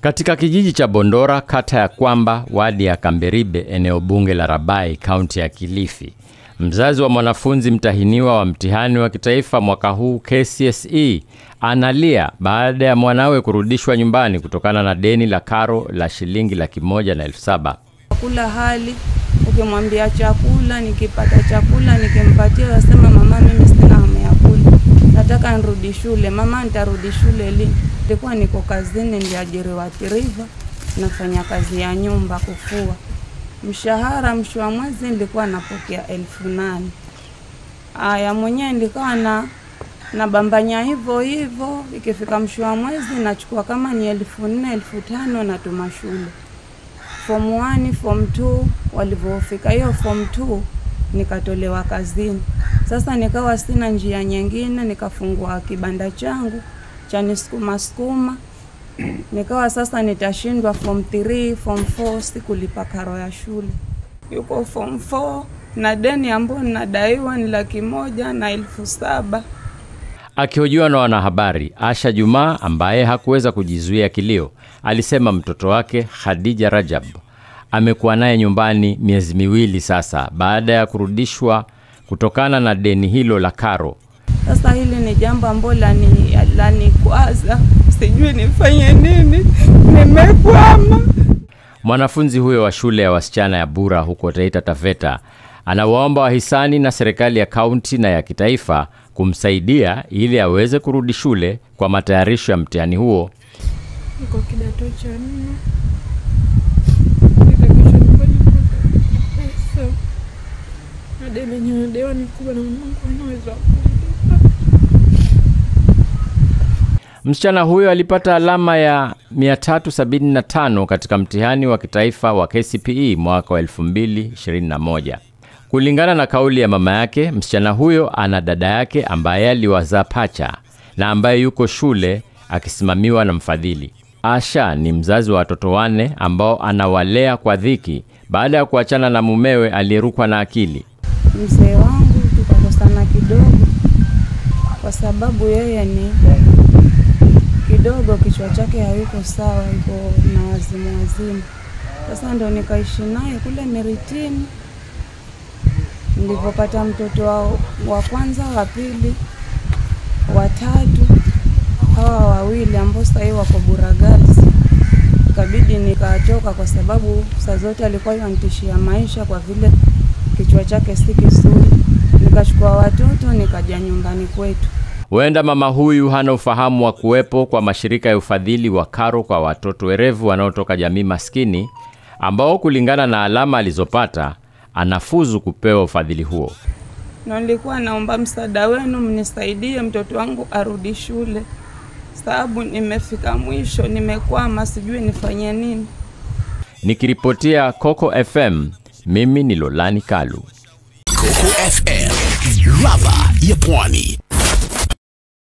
Katika kijiji cha Bondora, kata ya Kwamba, wadi ya Kamberibe, eneo bunge la Rabai, kaunti ya Kilifi, mzazi wa mwanafunzi mtahiniwa wa mtihani wa kitaifa mwaka huu KCSE analia baada ya mwanawe kurudishwa nyumbani kutokana na deni la karo la shilingi 1,700. Kula hali, ukimwambia chakula, nikipata chakula nikimpatia, wasema mama mimi sina hamu ya kula, nataka nirudi shule. Mama nitarudi shule lini? Nilikuwa niko kazini, niliajiriwa River, nafanya kazi ya nyumba kufua. Mshahara mwisho wa mwezi nilikuwa napokea 8,000. Aya, mwenyewe nilikuwa na bambanya hivyo, ikifika mwisho wa mwezi nachukua kama ni 4,000, 5,000 natuma shule. Form 1, Form 2, walivofika hiyo Form 2 nikatolewa kazini. Sasa nikawa sina njia nyingine, nikafungua kibanda changu cha nisukuma. Nikawa sasa nitashindwa Form 3, Form 4 sikulipa karo ya shule. Yuko Form 4 na deni ambayo ninadaiwa ni 1,700. Akihojiwa na wanahabari, Asha Juma ambaye hakuweza kujizuia kilio, alisema mtoto wake Khadija Rajab amekuwa naye nyumbani miezi 2 sasa baada ya kurudishwa kutokana na deni hilo la karo. Sasa hili ni jambo ambalo lanikwaza, sijui nifanye nini, nimekwama. Mwanafunzi huyo wa shule ya wasichana ya Bura huko Taita Taveta anawaomba wahisani na serikali ya kaunti na ya kitaifa kumsaidia ili aweze kurudi shule kwa matayarisho ya mtihani huo. Niko kidato cha 4. Msichana huyo alipata alama ya 375 katika mtihani wa kitaifa wa KCPE mwaka wa 2021. Kulingana na kauli ya mama yake, msichana huyo ana dada yake ambaye aliwazaa pacha na ambaye yuko shule akisimamiwa na mfadhili. Asha ni mzazi wa watoto 4 ambao anawalea kwa dhiki baada ya kuachana na mumewe aliyerukwa na akili. Mzee wangu tukakosana kidogo kwa sababu yeye ni kidogo kichwa chake hayuko sawa, yuko na wazimu. Sasa ndo nikaishi naye kule Meritini. Nilipopata mtoto wa kwanza, wa pili, wa tatu, hawa 2 ambao sasa hivi wako Buragazi, ikabidi nikatoka kwa sababu saa zote alikuwa yanitishia maisha kwa vile kichwa chake si kizuri. Nikachukua watoto nikaja nyumbani kwetu. Huenda mama huyu hana ufahamu wa kuwepo kwa mashirika ya ufadhili wa karo kwa watoto werevu wanaotoka jamii maskini ambao kulingana na alama alizopata anafuzu kupewa ufadhili huo. Na nilikuwa naomba msaada wenu mnisaidie mtoto wangu arudi shule, sababu nimefika mwisho, nimekwama, sijui nifanye nini. Nikiripotia Coco FM, mimi ni Lolani Kalu. Coco FM, ladha ya Pwani.